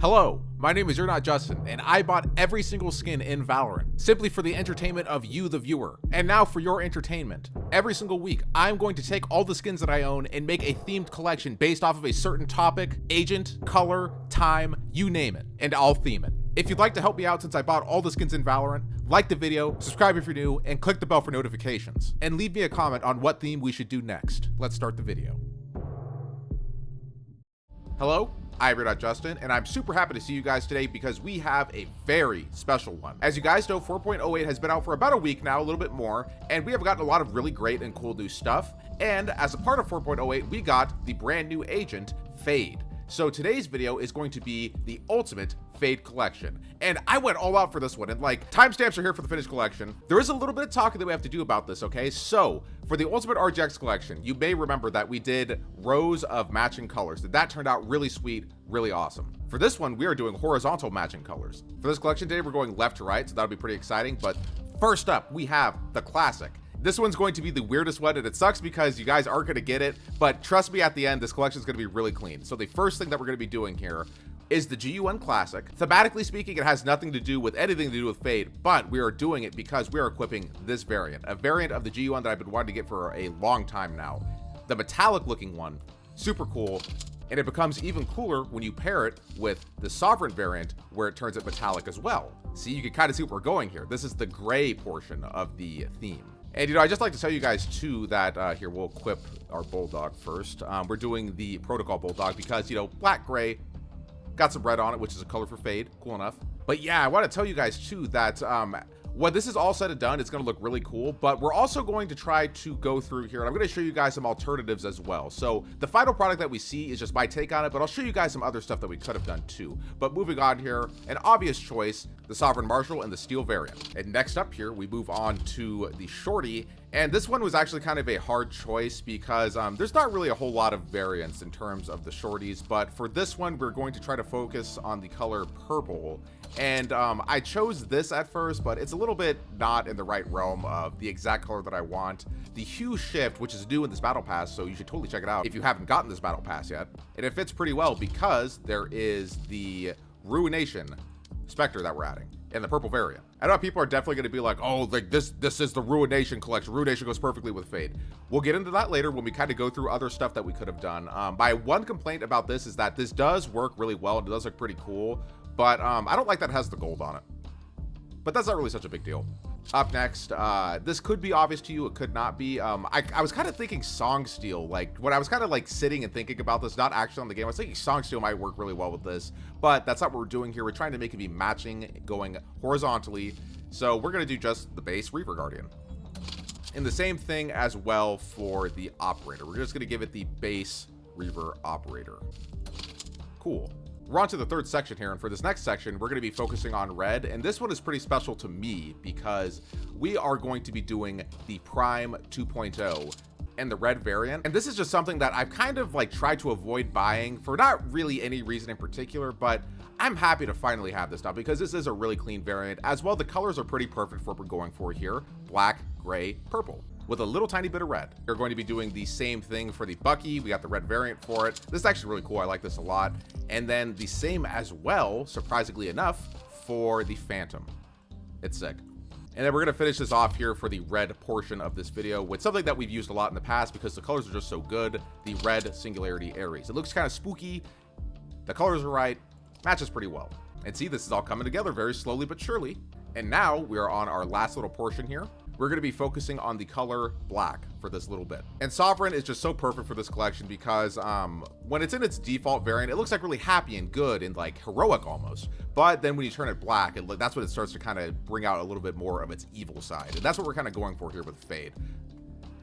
Hello, my name is urnotjustin, and I bought every single skin in Valorant, simply for the entertainment of you, the viewer. And now for your entertainment. Every single week, I'm going to take all the skins that I own and make a themed collection based off of a certain topic, agent, color, time, you name it, and I'll theme it. If you'd like to help me out since I bought all the skins in Valorant, like the video, subscribe if you're new, and click the bell for notifications. And leave me a comment on what theme we should do next. Let's start the video. Hello? I'm urnotjustin, and I'm super happy to see you guys today because we have a very special one. As you guys know, 4.08 has been out for about a week now, a little bit more, and we have gotten a lot of really great and cool new stuff. And as a part of 4.08, we got the brand new agent, Fade. So today's video is going to be the ultimate Fade collection. And I went all out for this one, and like, timestamps are here for the finished collection. There is a little bit of talking that we have to do about this, okay? So for the ultimate RGX collection, you may remember that we did rows of matching colors. That turned out really sweet, really awesome. For this one, we are doing horizontal matching colors. For this collection today, we're going left to right, so that'll be pretty exciting. But first up, we have the classic. This one's going to be the weirdest one, and it sucks because you guys aren't going to get it, but trust me, at the end, this collection is going to be really clean. So the first thing that we're going to be doing here is the GUN Classic. Thematically speaking, it has nothing to do with anything to do with Fade, but we are doing it because we are equipping this variant, a variant of the GUN that I've been wanting to get for a long time now. The metallic looking one, super cool, and it becomes even cooler when you pair it with the Sovereign variant where it turns it metallic as well. See, you can kind of see what we're going here. This is the gray portion of the theme. And, you know, I just like to tell you guys, too, that here, we'll equip our Bulldog first. We're doing the Protocol Bulldog because, you know, black, gray, got some red on it, which is a color for Fade. Cool enough. But, yeah, I want to tell you guys, too, that when this is all said and done, it's going to look really cool. But we're also going to try to go through here, and I'm going to show you guys some alternatives as well. So the final product that we see is just my take on it, but I'll show you guys some other stuff that we could have done, too. But moving on here, an obvious choice, the Sovereign Marshal and the Steel variant. And next up here, we move on to the Shorty. And this one was actually kind of a hard choice because there's not really a whole lot of variants in terms of the shorties, but for this one, we're going to try to focus on the color purple. And I chose this at first, but it's a little bit not in the right realm of the exact color that I want. The hue shift, which is new in this battle pass, so you should totally check it out if you haven't gotten this battle pass yet. And it fits pretty well because there is the Ruination Spectre that we're adding in the purple variant. I know people are definitely going to be like, oh, like this is the Ruination collection. Ruination goes perfectly with Fade. We'll get into that later when we kind of go through other stuff that we could have done. My one complaint about this is that this does work really well and it does look pretty cool, but I don't like that it has the gold on it. But that's not really such a big deal. Up next, this could be obvious to you, it could not be. I was kind of thinking Song Steal, like when I was kind of like sitting and thinking about this, not actually on the game, I was thinking Song Steal might work really well with this, but that's not what we're doing here. We're trying to make it be matching, going horizontally. So we're going to do just the base Reaver Guardian. And the same thing as well for the Operator. We're just going to give it the base Reaver Operator. Cool. We're on to the third section here, and for this next section, we're going to be focusing on red, and this one is pretty special to me because we are going to be doing the Prime 2.0 and the red variant, and this is just something that I've kind of like tried to avoid buying for not really any reason in particular, but I'm happy to finally have this now because this is a really clean variant. As well, the colors are pretty perfect for what we're going for here: black, gray, purple, with a little tiny bit of red. We're going to be doing the same thing for the Bucky. We got the red variant for it. This is actually really cool. I like this a lot. And then the same as well, surprisingly enough, for the Phantom. It's sick. And then we're going to finish this off here for the red portion of this video with something that we've used a lot in the past because the colors are just so good, the red Singularity Ares. It looks kind of spooky. The colors are right. Matches pretty well. And see, this is all coming together very slowly but surely. And now we are on our last little portion here. We're going to be focusing on the color black for this little bit. And Sovereign is just so perfect for this collection because when it's in its default variant, it looks like really happy and good and like heroic almost. But then when you turn it black, that's when it starts to kind of bring out a little bit more of its evil side. And that's what we're kind of going for here with Fade.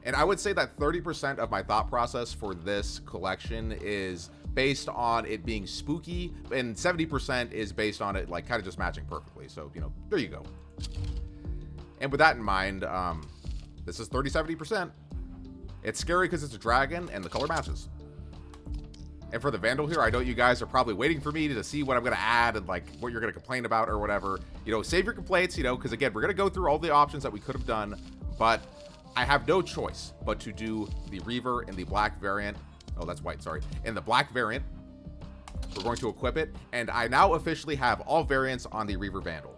And I would say that 30% of my thought process for this collection is based on it being spooky, and 70% is based on it like kind of just matching perfectly. So, you know, there you go. And with that in mind, this is 30-70%. It's scary because it's a dragon and the color matches. And for the Vandal here, I know you guys are probably waiting for me to see what I'm going to add and like what you're going to complain about or whatever. You know, save your complaints, you know, because again, we're going to go through all the options that we could have done, but I have no choice but to do the Reaver and the black variant. Oh, that's white, sorry. And the black variant We're going to equip it, and I now officially have all variants on the Reaver Vandal.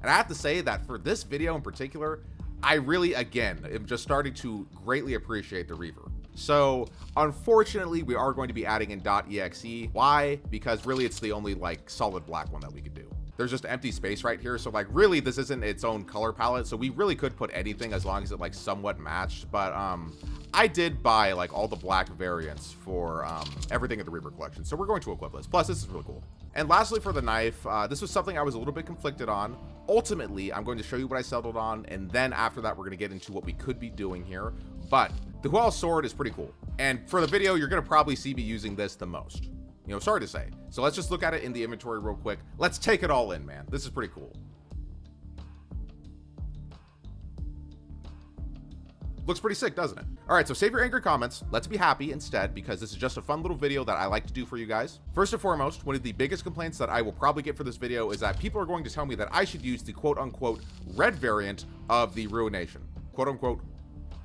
And I have to say that for this video in particular, I really, again, am just starting to greatly appreciate the Reaver. So, unfortunately, we are going to be adding in .exe. Why? Because really it's the only like solid black one that we could do. There's just empty space right here, so like really this isn't its own color palette, so we really could put anything as long as it like somewhat matched. But I did buy like all the black variants for everything in the Reaver collection, so we're going to equip this. Plus, this is really cool. And lastly, for the knife, this was something I was a little bit conflicted on. Ultimately, I'm going to show you what I settled on, and then after that, we're going to get into what we could be doing here. But the Huel sword is pretty cool, and for the video, you're going to probably see me using this the most. You know, sorry to say. So let's just look at it in the inventory real quick. Let's take it all in, man. This is pretty cool. Looks pretty sick, doesn't it? All right, so save your angry comments. Let's be happy instead, because this is just a fun little video that I like to do for you guys. First and foremost, one of the biggest complaints that I will probably get for this video is that people are going to tell me that I should use the quote-unquote red variant of the Ruination. Quote-unquote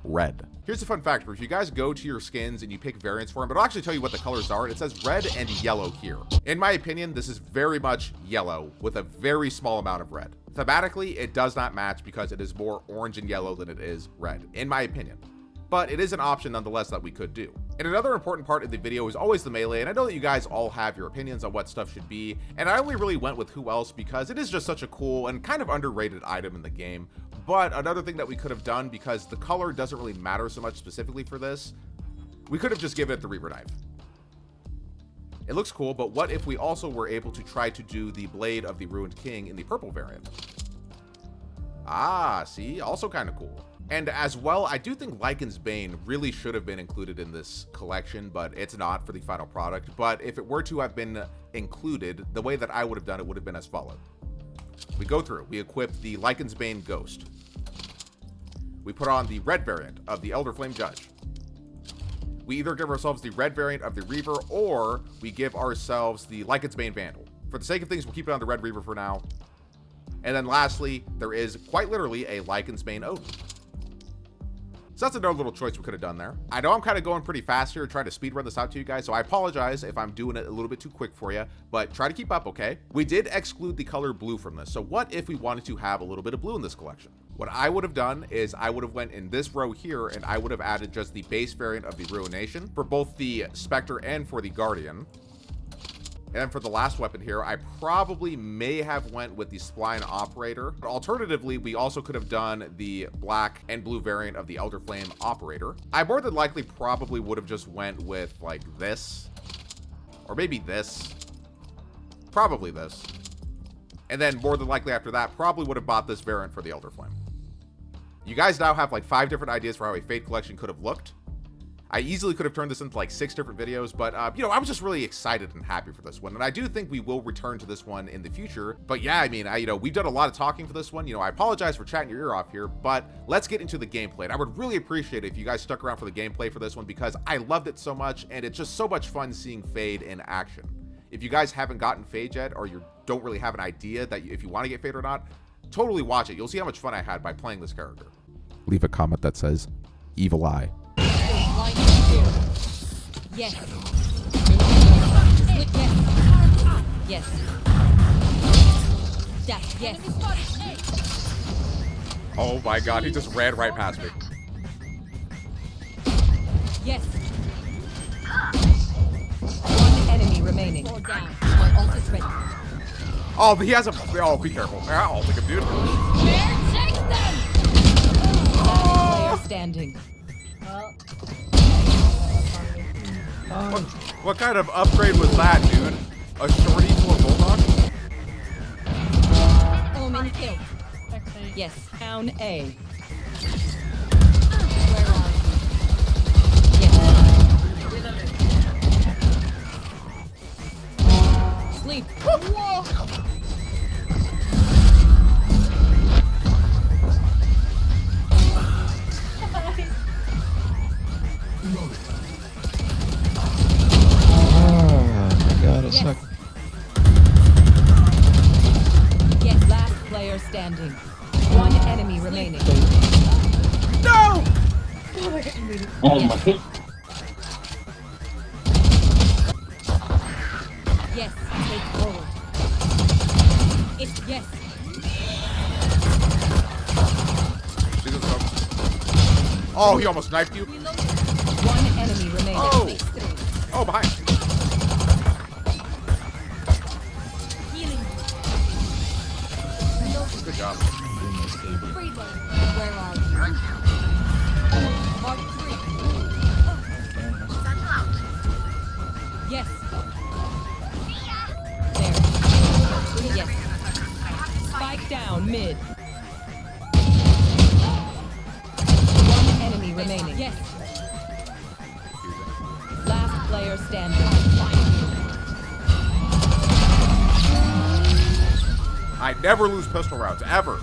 red. Here's a fun fact: if you guys go to your skins and you pick variants for them, it'll actually tell you what the colors are. It says red and yellow here. In my opinion, this is very much yellow with a very small amount of red. Thematically, it does not match because it is more orange and yellow than it is red, in my opinion. But it is an option nonetheless that we could do. And another important part of the video is always the melee, and I know that you guys all have your opinions on what stuff should be, and I only really went with Who Else because it is just such a cool and kind of underrated item in the game. But another thing that we could have done, because the color doesn't really matter so much specifically for this, we could have just given it the Reaver knife. It looks cool, but what if we also were able to try to do the Blade of the Ruined King in the purple variant? Ah, see, also kind of cool. And as well, I do think Lycan's Bane really should have been included in this collection, but it's not for the final product. But if it were to have been included, the way that I would have done it would have been as follows. We go through, we equip the Lycan's Bane Ghost. We put on the red variant of the Elder Flame Judge. We either give ourselves the red variant of the Reaver, or we give ourselves the Lycan's Bane Vandal. For the sake of things, we'll keep it on the red Reaver for now. And then lastly, there is quite literally a Lycan's Bane Odin. So that's another little choice we could have done there. I know I'm kind of going pretty fast here, trying to speed run this out to you guys, so I apologize if I'm doing it a little bit too quick for you, but try to keep up, okay? We did exclude the color blue from this, so what if we wanted to have a little bit of blue in this collection? What I would have done is I would have went in this row here, and I would have added just the base variant of the Ruination for both the Spectre and for the Guardian. And then for the last weapon here, I probably may have went with the Spline Operator. But alternatively, we also could have done the black and blue variant of the Elder Flame Operator. I more than likely probably would have just went with like this, or maybe this, probably this. And then more than likely after that, probably would have bought this variant for the Elder Flame. You guys now have like 5 different ideas for how a Fade collection could have looked. I easily could have turned this into like 6 different videos, but you know, I was just really excited and happy for this one, and I do think we will return to this one in the future. But yeah, I mean, you know, we've done a lot of talking for this one. You know, I apologize for chatting your ear off here, but let's get into the gameplay. And I would really appreciate it if you guys stuck around for the gameplay for this one, because I loved it so much, and it's just so much fun seeing Fade in action. If you guys haven't gotten Fade yet, or you don't really have an idea that if you want to get Fade or not, totally watch it. You'll see how much fun I had by playing this character. Leave a comment that says Evil Eye. Yes. Yes. Dash. Yes. Oh my god, he just ran right past me. Yes. One enemy remaining. Fall down. My ult is ready. Oh, he has a... Oh, be careful. I'll take him, dude. Take them! Player standing. What kind of upgrade was that, dude? A shorty to a bulldog? Omen killed. Yes. Down A. Yes. Sleep. Whoa. Yes. Yes, last player standing. One enemy remaining. No! Oh my. Yes. Yes. See this smoke? Oh, he almost knifed you. One enemy remaining. Oh. Oh, behind. Healing. Good job. Where are you? Mark 3. Yes. There. Yes. Spike down mid. One enemy remaining. Yes. Last player standing. I never lose pistol rounds, ever.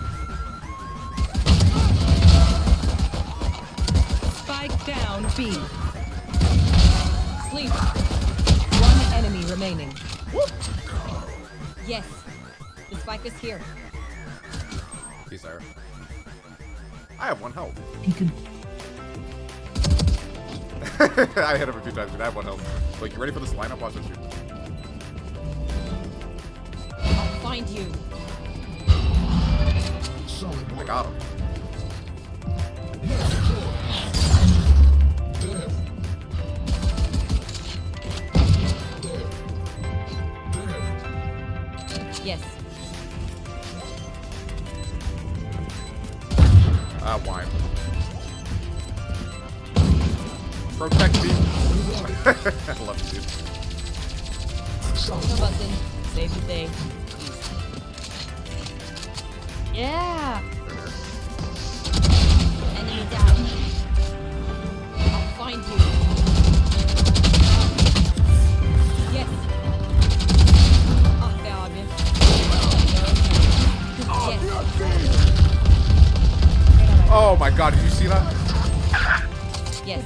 Spike down B. Sleep. One enemy remaining. Whoop. Yes. The spike is here. He's there. I have 1 health. I hit him a few times, but I have 1 health. Like, you ready for this lineup? Watch this, dude. I'll find you. I got him. Yes. Wine. Protect me. I love you, dude. No button. Save the day. Yeah. Enemy down. I'll find you. Yes. Ah, der har vi. Yes. Oh my god, did you see that? Yes.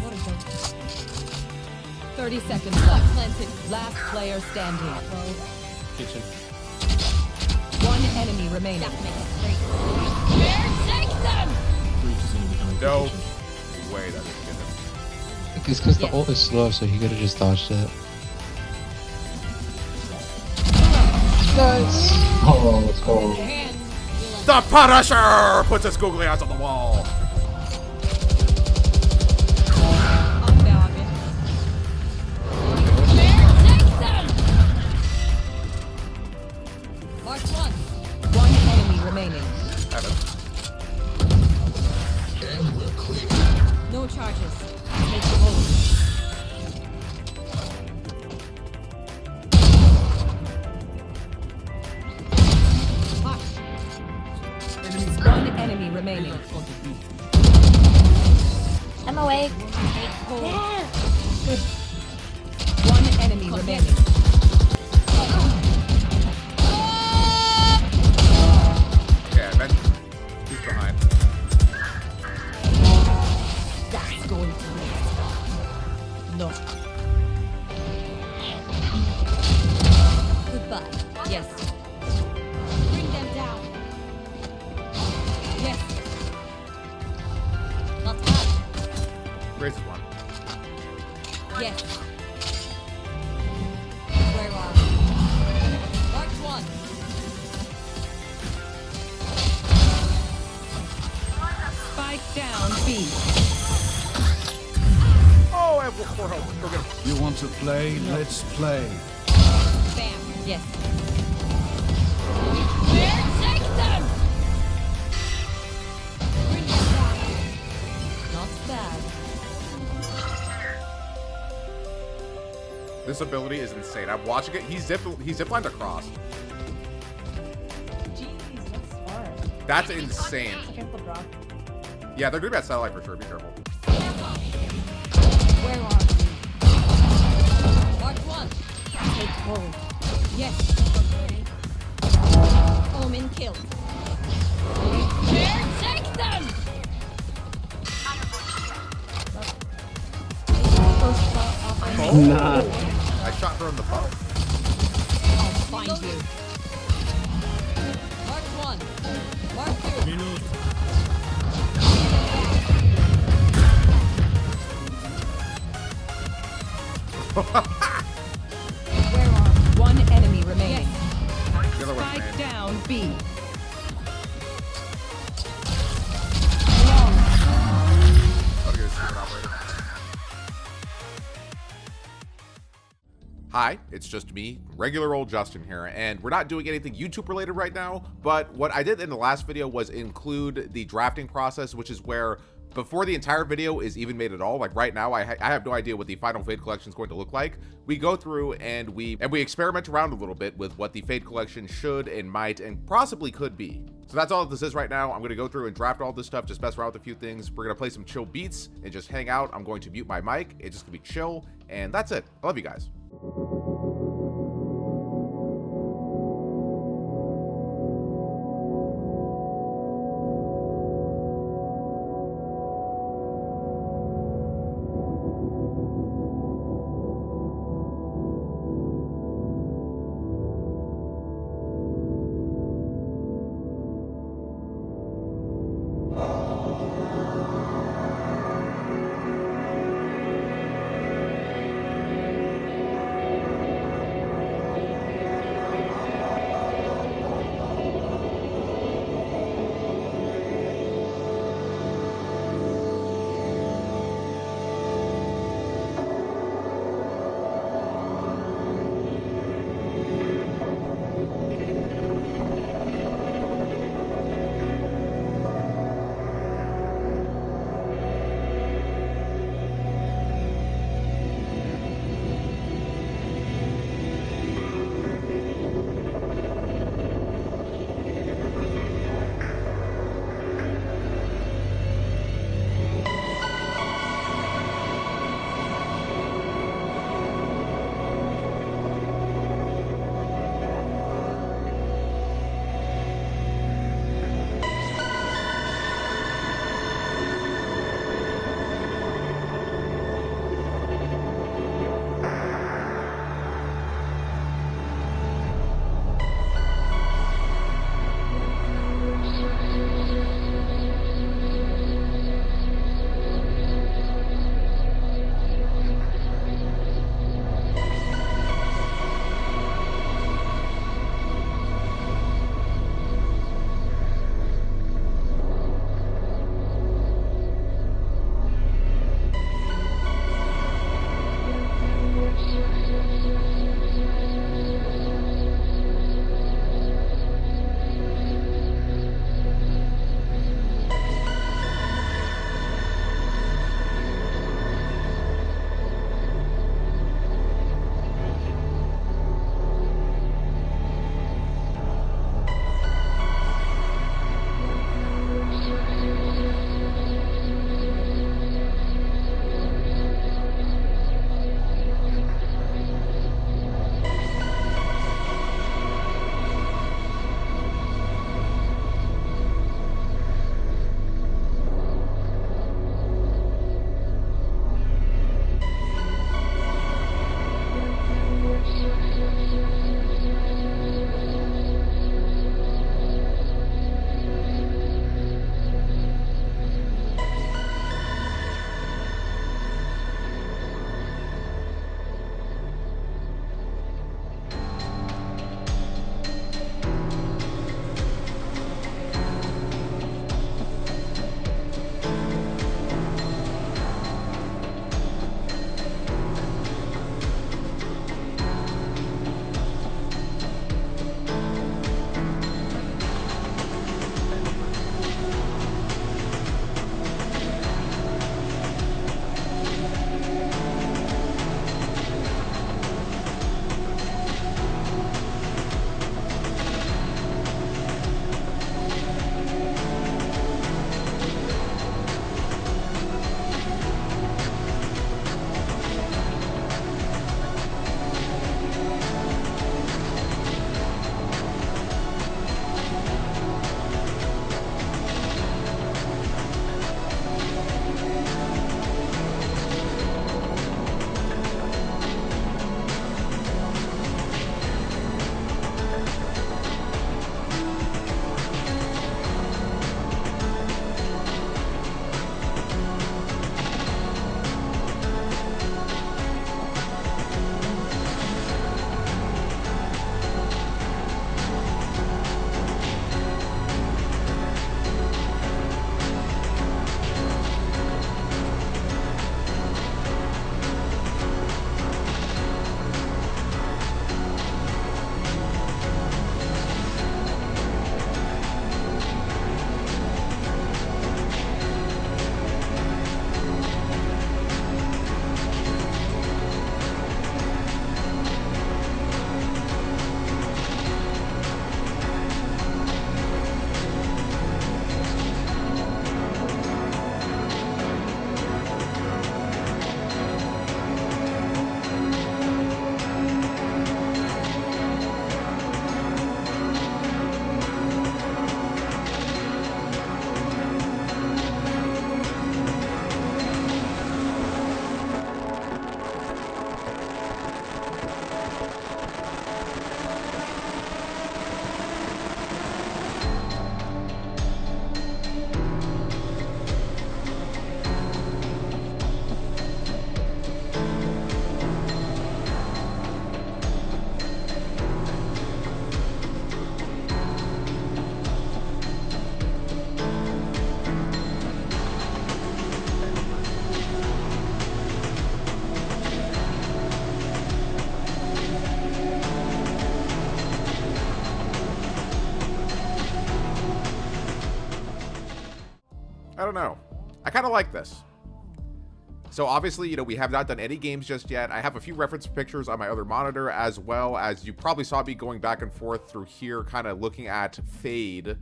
30 seconds left. Planted. Last player standing. Kitchen. One enemy remaining. Breach is gonna be coming. No way that didn't get him. It's because the Yes. ult is slow, so he could have just dodged it. Nice! Oh, let's go. Hands. The Punisher puts his googly eyes on the wall. Ah, der har vi. Mark 1. One enemy remaining. Evan. No charges. Take the hold. Hush. One enemy remaining. I'm awake. One enemy remaining. Yeah, Ben. He's behind. That's going to waste. No. Goodbye. Yes. Bring them down. Yes. Not bad. Raises 1. Yes. Where are we? Mark 1. Spike down B. Oh, I have 4 health. Go get him. You want to play? Let's play. Bam. Yes. Bring them down. Not bad. This ability is insane. I'm watching it. He's ziplined across. Jeez, that's smart. That's insane. Triple drop. Yeah, they're gonna be at satellite for sure. Be careful. Where are you? Mark 1. Take hold. Yes. Omen killed. Take them! Nah. I shot her in the butt. I'll find you. Mark 1. Mark 2. Where are you? One enemy remaining. The other way. push, man. Spike down B. Gotta get a stupid operator. Hi, it's just me, regular old Justin here, and we're not doing anything YouTube related right now, but what I did in the last video was include the drafting process, which is where before the entire video is even made at all, like right now, I have no idea what the final Fade collection is going to look like. We go through and we experiment around a little bit with what the Fade collection should and might and possibly could be. So that's all this is right now. I'm going to go through and draft all this stuff, just mess around with a few things. We're going to play some chill beats and just hang out. I'm going to mute my mic. It's just going to be chill, and that's it. I love you guys. I don't know. I kind of like this. So obviously, you know, we have not done any games just yet. I have a few reference pictures on my other monitor, as well as you probably saw me going back and forth through here, kind of looking at Fade,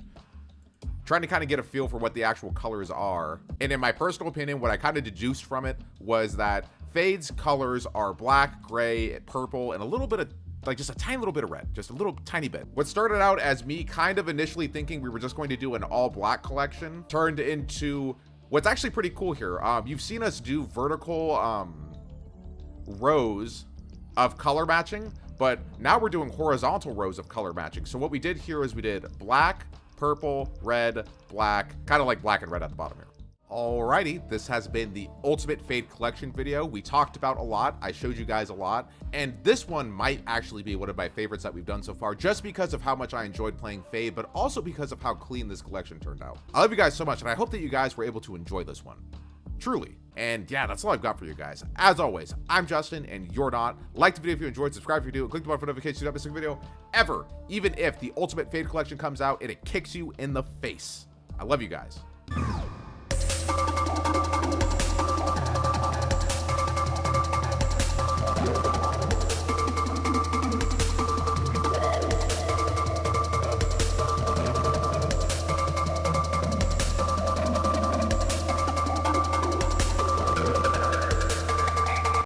trying to kind of get a feel for what the actual colors are. And in my personal opinion, what I kind of deduced from it was that Fade's colors are black, gray, purple, and a little bit of, like, just a tiny little bit of red, just a little tiny bit. What started out as me kind of initially thinking we were just going to do an all black collection turned into what's actually pretty cool here. You've seen us do vertical rows of color matching, but now we're doing horizontal rows of color matching. So what we did here is we did black, purple, red, black, kind of like black and red at the bottom here. Alrighty, this has been the Ultimate Fade Collection video. We talked about a lot, I showed you guys a lot, and this one might actually be one of my favorites that we've done so far, just because of how much I enjoyed playing Fade, but also because of how clean this collection turned out. I love you guys so much, and I hope that you guys were able to enjoy this one. Truly. And yeah, that's all I've got for you guys. As always, I'm Justin, and you're not. Like the video if you enjoyed, subscribe if you do, and click the button for notifications so you don't miss a video ever, even if the Ultimate Fade Collection comes out and it kicks you in the face. I love you guys.